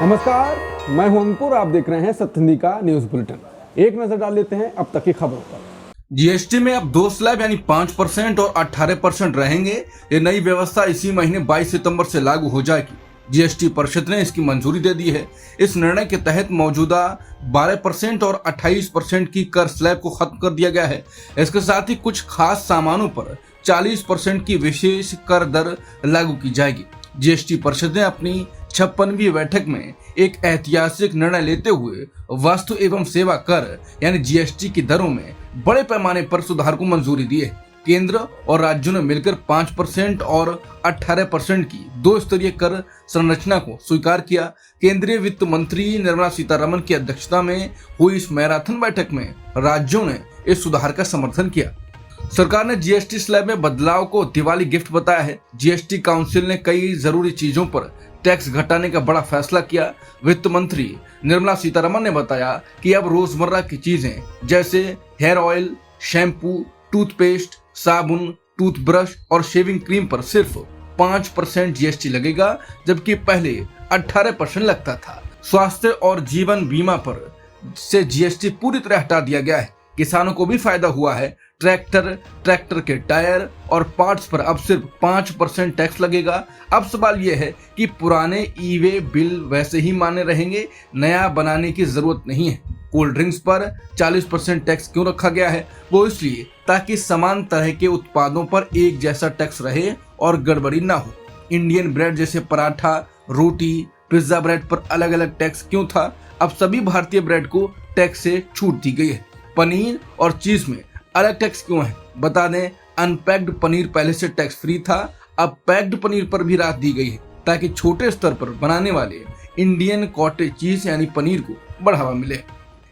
नमस्कार, मैं हूं अंकुर। आप देख रहे हैं सत्यनिधि का न्यूज बुलेटिन। एक नजर डाल लेते हैं अब तक की खबरों पर। जीएसटी में अब 2 स्लैब यानी 5% और 18% रहेंगे। ये नई व्यवस्था इसी महीने 22 सितंबर से लागू हो जाएगी। जीएसटी परिषद ने इसकी मंजूरी दे दी है। इस निर्णय के तहत मौजूदा 12% और 28% की कर स्लैब को खत्म कर दिया गया है। इसके साथ ही कुछ खास सामानों पर 40% की विशेष कर दर लागू की जाएगी। जीएसटी परिषद ने अपनी 56वीं बैठक में एक ऐतिहासिक निर्णय लेते हुए वस्तु एवं सेवा कर यानी जीएसटी की दरों में बड़े पैमाने पर सुधार को मंजूरी दी है। केंद्र और राज्यों ने मिलकर 5% और 18% की 2 स्तरीय कर संरचना को स्वीकार किया। केंद्रीय वित्त मंत्री निर्मला सीतारमण की अध्यक्षता में हुई इस मैराथन बैठक में राज्यों ने इस सुधार का समर्थन किया। सरकार ने जीएसटी स्लैब में बदलाव को दिवाली गिफ्ट बताया है। जीएसटी काउंसिल ने कई जरूरी चीजों पर टैक्स घटाने का बड़ा फैसला किया। वित्त मंत्री निर्मला सीतारमण ने बताया कि अब रोजमर्रा की चीजें जैसे हेयर ऑयल, शैम्पू, टूथपेस्ट, साबुन, टूथब्रश और शेविंग क्रीम पर सिर्फ 5% जीएसटी लगेगा, जबकि पहले 18% लगता था। स्वास्थ्य और जीवन बीमा पर से जीएसटी पूरी तरह हटा दिया गया है। किसानों को भी फायदा हुआ है। ट्रैक्टर के टायर और पार्ट्स पर अब सिर्फ 5% टैक्स लगेगा। अब सवाल यह है कि पुराने ई वे बिल वैसे ही मान्य रहेंगे, नया बनाने की जरूरत नहीं है। कोल्ड ड्रिंक्स पर 40% टैक्स क्यों रखा गया है? वो इसलिए ताकि समान तरह के उत्पादों पर एक जैसा टैक्स रहे और गड़बड़ी ना हो। इंडियन ब्रेड जैसे पराठा, रोटी, पिज्जा ब्रेड पर अलग अलग टैक्स क्यों था? अब सभी भारतीय ब्रेड को टैक्स से छूट दी गई है। पनीर और चीज में अलग टैक्स क्यों है? बता दें, अनपैक्ड पनीर पहले से टैक्स फ्री था, अब पैक्ड पनीर पर भी राहत दी गई है ताकि छोटे स्तर पर बनाने वाले इंडियन कॉटेज चीज यानी पनीर को बढ़ावा मिले।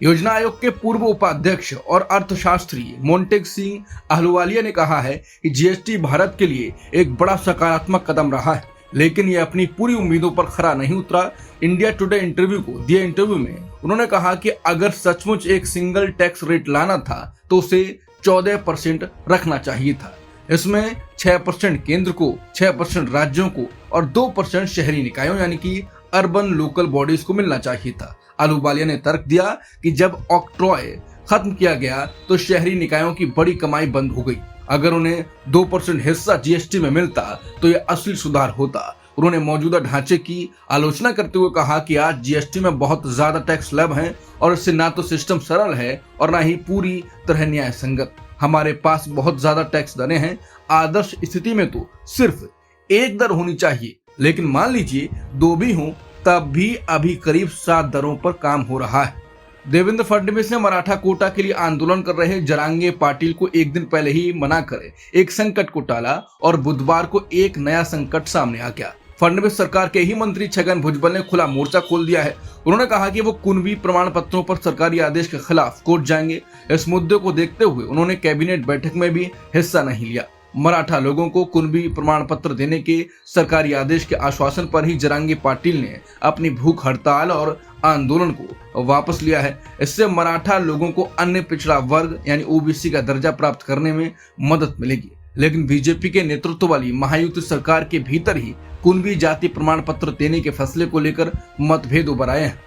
योजना आयोग के पूर्व उपाध्यक्ष और अर्थशास्त्री मोंटेग सिंह अहलुवालिया ने कहा है कि जीएसटी भारत के लिए एक बड़ा सकारात्मक कदम रहा है, लेकिन यह अपनी पूरी उम्मीदों पर खरा नहीं उतरा। इंडिया टुडे इंटरव्यू को दिए इंटरव्यू में उन्होंने कहा कि अगर सचमुच एक सिंगल टैक्स रेट लाना था तो उसे 14% रखना चाहिए था। इसमें 6% केंद्र को, 6% राज्यों को और 2% शहरी निकायों यानी कि अर्बन लोकल बॉडीज को मिलना चाहिए था। अहलुवालिया ने तर्क दिया कि जब ऑक्ट्रॉय खत्म किया गया तो शहरी निकायों की बड़ी कमाई बंद हो गई। अगर उन्हें 2% हिस्सा जीएसटी में मिलता तो यह असली सुधार होता। उन्होंने मौजूदा ढांचे की आलोचना करते हुए कहा कि आज जीएसटी में बहुत ज्यादा टैक्स स्लैब हैं और इससे ना तो सिस्टम सरल है और ना ही पूरी तरह न्याय संगत। हमारे पास बहुत ज्यादा टैक्स दरें हैं। आदर्श स्थिति में तो सिर्फ एक दर होनी चाहिए, लेकिन मान लीजिए 2 भी हों तब भी अभी करीब 7 दरों पर काम हो रहा है। देवेंद्र फडणवीस ने मराठा कोटा के लिए आंदोलन कर रहे जरांगे पाटिल को एक दिन पहले ही मना कर एक संकट को टाला और बुधवार को एक नया संकट सामने आ गया। फडणवीस सरकार के ही मंत्री छगन भुजबल ने खुला मोर्चा खोल दिया है। उन्होंने कहा कि वो कुनबी प्रमाण पत्रों पर सरकारी आदेश के खिलाफ कोर्ट जाएंगे। इस मुद्दे को देखते हुए उन्होंने कैबिनेट बैठक में भी हिस्सा नहीं लिया। मराठा लोगों को कुनबी प्रमाण पत्र देने के सरकारी आदेश के आश्वासन पर ही जरांगे पाटिल ने अपनी भूख हड़ताल और आंदोलन को वापस लिया है। इससे मराठा लोगों को अन्य पिछड़ा वर्ग यानी ओबीसी का दर्जा प्राप्त करने में मदद मिलेगी। लेकिन बीजेपी के नेतृत्व वाली महायुति सरकार के भीतर ही कुनबी जाति प्रमाण पत्र देने के फैसले को लेकर मतभेद उभर आए हैं।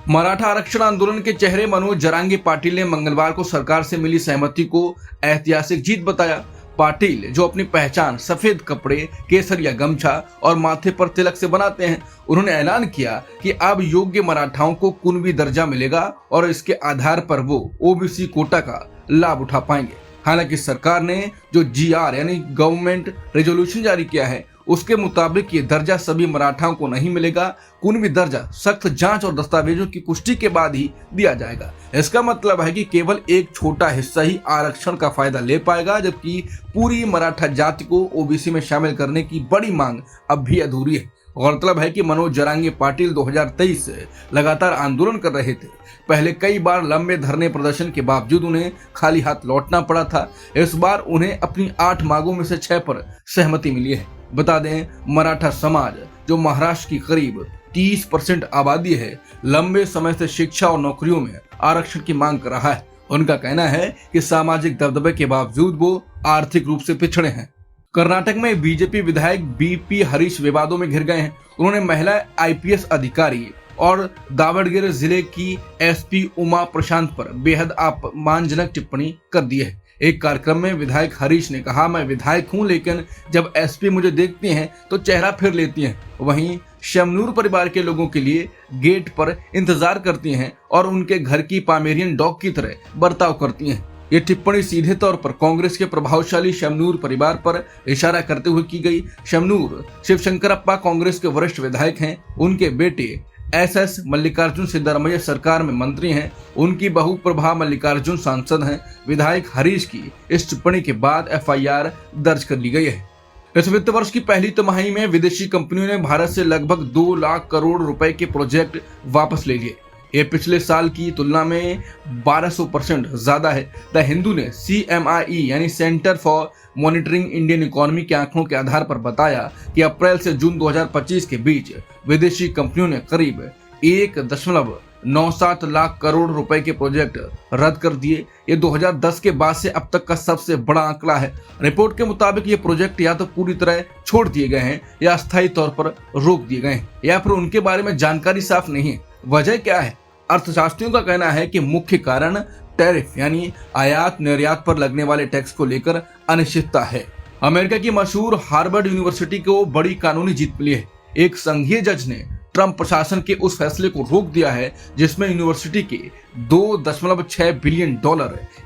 मराठा आरक्षण आंदोलन के चेहरे मनोज जरांगे पाटिल ने मंगलवार को सरकार से मिली सहमति को ऐतिहासिक जीत बताया। पाटिल, जो अपनी पहचान सफेद कपड़े, केसरिया गमछा और माथे पर तिलक से बनाते हैं, उन्होंने ऐलान किया कि अब योग्य मराठाओं को कुनबी दर्जा मिलेगा और इसके आधार पर वो ओबीसी कोटा का लाभ उठा पाएंगे। हालांकि सरकार ने जो जीआर यानी गवर्नमेंट रेजोल्यूशन जारी किया है उसके मुताबिक ये दर्जा सभी मराठाओं को नहीं मिलेगा। कुनबी दर्जा सख्त जांच और दस्तावेजों की पुष्टि के बाद ही दिया जाएगा। इसका मतलब है कि केवल एक छोटा हिस्सा ही आरक्षण का फायदा ले पाएगा, जबकि पूरी मराठा जाति को ओबीसी में शामिल करने की बड़ी मांग अब भी अधूरी है। गौरतलब है कि मनोज जरांगे पाटिल 2023 से लगातार आंदोलन कर रहे थे। पहले कई बार लंबे धरने प्रदर्शन के बावजूद उन्हें खाली हाथ लौटना पड़ा था। इस बार उन्हें अपनी 8 मांगों में से 6 पर सहमति मिली है। बता दें, मराठा समाज जो महाराष्ट्र की करीब 30% आबादी है, लंबे समय से शिक्षा और नौकरियों में आरक्षण की मांग कर रहा है। उनका कहना है कि सामाजिक दबदबे के बावजूद वो आर्थिक रूप से पिछड़े हैं। कर्नाटक में बीजेपी विधायक बीपी हरीश विवादों में घिर गए हैं। उन्होंने महिला आईपीएस अधिकारी और दावड़गेरे जिले की एसपी उमा प्रशांत पर बेहद अपमानजनक टिप्पणी कर दी है। एक कार्यक्रम में विधायक हरीश ने कहा, मैं विधायक हूं लेकिन जब एसपी मुझे देखती हैं तो चेहरा फेर लेती हैं। वहीं शमनूर परिवार के लोगों के लिए गेट पर इंतजार करती हैं और उनके घर की पामेरियन डॉग की तरह बर्ताव करती हैं। ये टिप्पणी सीधे तौर पर कांग्रेस के प्रभावशाली शमनूर परिवार पर इशारा करते हुए की गई। शमनूर शिवशंकरप्पा कांग्रेस के वरिष्ठ विधायक हैं। उनके बेटे एसएस मल्लिकार्जुन सिद्धारमैया सरकार में मंत्री हैं। उनकी बहू प्रभा मल्लिकार्जुन सांसद हैं। विधायक हरीश की इस टिप्पणी के बाद एफआईआर दर्ज कर ली गई है। इस वित्त वर्ष की पहली तिमाही में विदेशी कंपनियों ने भारत से लगभग 2 लाख करोड़ रुपए के प्रोजेक्ट वापस ले लिए। ये पिछले साल की तुलना में 1200% ज्यादा है। द हिंदू ने CMIE यानी centre for monitoring Indian economy के आंकड़ों के आधार पर बताया कि अप्रैल से जून 2025 के बीच विदेशी कंपनियों ने करीब 1.97 लाख करोड़ रुपए के प्रोजेक्ट रद्द कर दिए। ये 2010 के बाद से अब तक का सबसे बड़ा आंकड़ा है। रिपोर्ट के मुताबिक ये प्रोजेक्ट या तो पूरी तरह छोड़ दिए गए हैं या अस्थायी तौर पर रोक दिए गए हैं या फिर उनके बारे में जानकारी साफ नहीं है। वजह क्या है? अर्थशास्त्रियों का कहना है कि मुख्य कारण टैरिफ यानी आयात निर्यात पर लगने वाले टैक्स को लेकर अनिश्चितता है। अमेरिका की मशहूर हार्वर्ड यूनिवर्सिटी को बड़ी कानूनी जीत मिली है। एक संघीय जज ने ट्रंप प्रशासन के उस फैसले को रोक दिया है जिसमें यूनिवर्सिटी के $2.6 बिलियन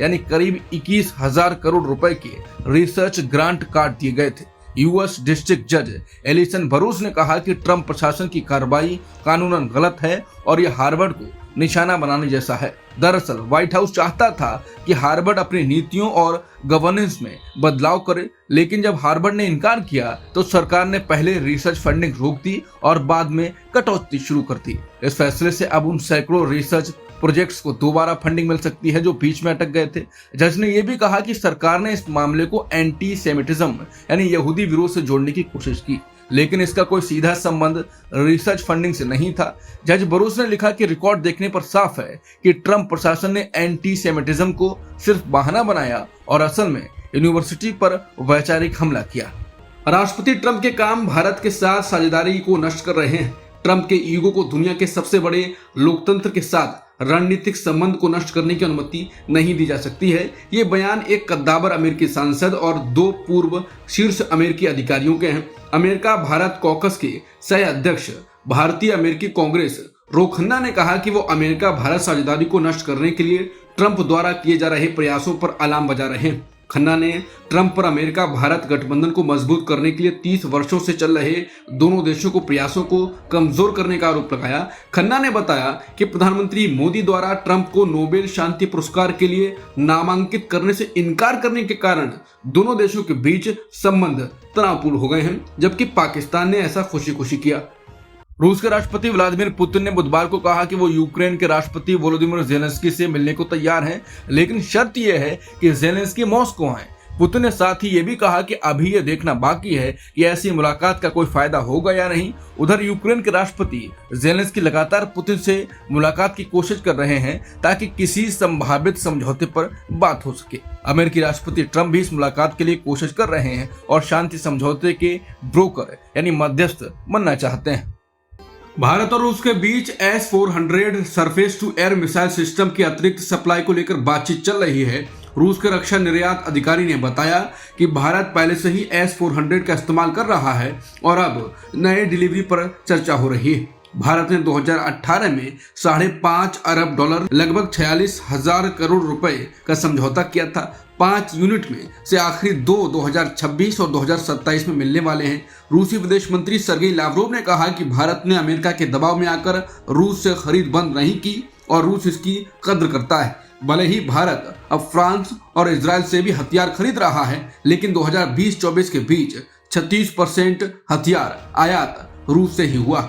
यानी करीब 21,000 करोड़ रुपए के रिसर्च ग्रांट काट दिए गए थे। यूएस डिस्ट्रिक्ट जज एलिसन बरूस ने कहा कि ट्रंप प्रशासन की कार्रवाई कानूनन गलत है और यह हार्वर्ड को निशाना बनाने जैसा है। दरअसल व्हाइट हाउस चाहता था कि हार्वर्ड अपनी नीतियों और गवर्नेंस में बदलाव करे, लेकिन जब हार्वर्ड ने इनकार किया तो सरकार ने पहले रिसर्च फंडिंग रोक दी और बाद में कटौती शुरू कर दी। इस फैसले से अब उन सैकड़ों रिसर्च प्रोजेक्ट्स को दोबारा फंडिंग मिल सकती है जो बीच में अटक गए थे। जज ने यह भी कहा कि सरकार ने इस मामले को एंटी सेमिटिज्म यानी यहूदी विरोध से जोड़ने की कोशिश की, लेकिन इसका कोई सीधा संबंध रिसर्च फंडिंग से नहीं था। जज बरूस ने लिखा कि रिकॉर्ड देखने पर साफ है कि ट्रंप प्रशासन ने एंटी सेमिटिज्म को सिर्फ बहाना बनाया और असल में यूनिवर्सिटी पर वैचारिक हमला किया। राष्ट्रपति ट्रंप के काम भारत के साथ साझेदारी को नष्ट कर रहे हैं। ट्रंप के ईगो को दुनिया के सबसे बड़े लोकतंत्र के साथ रणनीतिक संबंध को नष्ट करने की अनुमति नहीं दी जा सकती है। ये बयान एक कद्दावर अमेरिकी सांसद और 2 पूर्व शीर्ष अमेरिकी अधिकारियों के हैं। अमेरिका भारत कॉकस के सह अध्यक्ष भारतीय अमेरिकी कांग्रेस रो खन्ना ने कहा कि वो अमेरिका भारत साझेदारी को नष्ट करने के लिए ट्रंप द्वारा किए जा रहे प्रयासों पर अलार्म बजा रहे हैं। खन्ना ने ट्रंप पर अमेरिका भारत गठबंधन को मजबूत करने के लिए 30 वर्षों से चल रहे दोनों देशों को प्रयासों को कमजोर करने का आरोप लगाया। खन्ना ने बताया कि प्रधानमंत्री मोदी द्वारा ट्रंप को नोबेल शांति पुरस्कार के लिए नामांकित करने से इनकार करने के कारण दोनों देशों के बीच संबंध तनावपूर्ण हो गए हैं, जबकि पाकिस्तान ने ऐसा खुशी खुशी किया। रूस के राष्ट्रपति व्लादिमीर पुतिन ने बुधवार को कहा कि वो यूक्रेन के राष्ट्रपति वोलोदिमीर ज़ेलेंस्की से मिलने को तैयार हैं, लेकिन शर्त यह है कि ज़ेलेंस्की मॉस्को आए। पुतिन ने साथ ही ये भी कहा कि अभी ये देखना बाकी है कि ऐसी मुलाकात का कोई फायदा होगा या नहीं। उधर यूक्रेन के राष्ट्रपति ज़ेलेंस्की लगातार पुतिन से मुलाकात की कोशिश कर रहे हैं ताकि किसी संभावित समझौते पर बात हो सके। अमेरिकी राष्ट्रपति ट्रंप भी इस मुलाकात के लिए कोशिश कर रहे हैं और शांति समझौते के ब्रोकर यानी मध्यस्थ बनना चाहते हैं। भारत और रूस के बीच S-400 surface to air missile system की अतिरिक्त सप्लाई को लेकर बातचीत चल रही है। रूस के रक्षा निर्यात अधिकारी ने बताया कि भारत पहले से ही S-400 का इस्तेमाल कर रहा है और अब नए डिलीवरी पर चर्चा हो रही है। भारत ने 2018 में $5.5 अरब लगभग 46,000 करोड़ रुपए का समझौता किया था। 5 यूनिट में से आखिरी 2026 और 2027 में मिलने वाले हैं। रूसी विदेश मंत्री सर्गेई लावरोव ने कहा कि भारत ने अमेरिका के दबाव में आकर रूस से खरीद बंद नहीं की और रूस इसकी कद्र करता है। भले ही भारत अब फ्रांस और इजराइल से भी हथियार खरीद रहा है, लेकिन 2020-24 के बीच 36% हथियार आयात रूस से ही हुआ।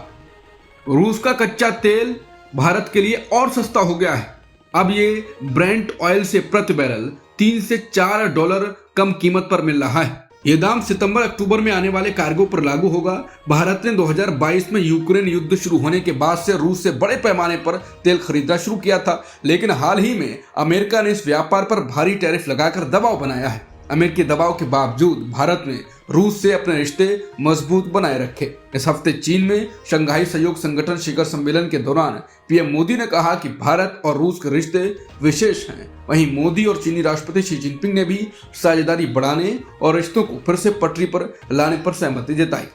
रूस का कच्चा तेल भारत के लिए और सस्ता हो गया है। अब ये ब्रेंट ऑयल से प्रति बैरल $3 से $4 कम कीमत पर मिल रहा है। ये दाम सितंबर अक्टूबर में आने वाले कार्गो पर लागू होगा। भारत ने 2022 में यूक्रेन युद्ध शुरू होने के बाद से रूस से बड़े पैमाने पर तेल खरीदना शुरू किया था, लेकिन हाल ही में अमेरिका ने इस व्यापार पर भारी टैरिफ लगाकर दबाव बनाया है। अमेरिकी दबाव के बावजूद भारत ने रूस से अपने रिश्ते मजबूत बनाए रखे। इस हफ्ते चीन में शंघाई सहयोग संगठन शिखर सम्मेलन के दौरान पीएम मोदी ने कहा कि भारत और रूस के रिश्ते विशेष हैं। वहीं मोदी और चीनी राष्ट्रपति शी जिनपिंग ने भी साझेदारी बढ़ाने और रिश्तों को फिर से पटरी पर लाने पर सहमति जताई।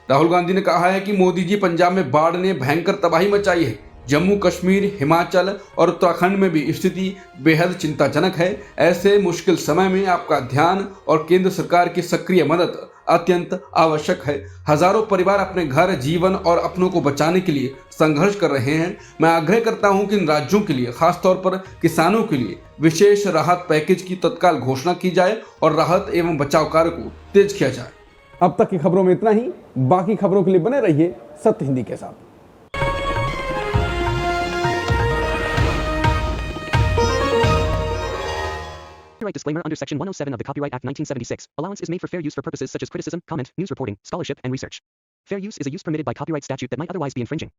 राहुल गांधी ने कहा है कि मोदी जी, पंजाब में बाढ़ ने भयंकर तबाही मचाई है। जम्मू कश्मीर, हिमाचल और उत्तराखंड में भी स्थिति बेहद चिंताजनक है। ऐसे मुश्किल समय में आपका ध्यान और केंद्र सरकार की सक्रिय मदद अत्यंत आवश्यक है। हजारों परिवार अपने घर, जीवन और अपनों को बचाने के लिए संघर्ष कर रहे हैं। मैं आग्रह करता हूं कि इन राज्यों के लिए, खासतौर पर किसानों के लिए विशेष राहत पैकेज की तत्काल घोषणा की जाए और राहत एवं बचाव कार्य को तेज किया जाए। अब तक की खबरों में इतना ही। बाकी खबरों के लिए बने रहिए सत्य हिंदी के साथ। Copyright disclaimer under Section 107 of the Copyright Act 1976. Allowance is made for fair use for purposes such as criticism, comment, news reporting, scholarship, and research. Fair use is a use permitted by copyright statute that might otherwise be infringing.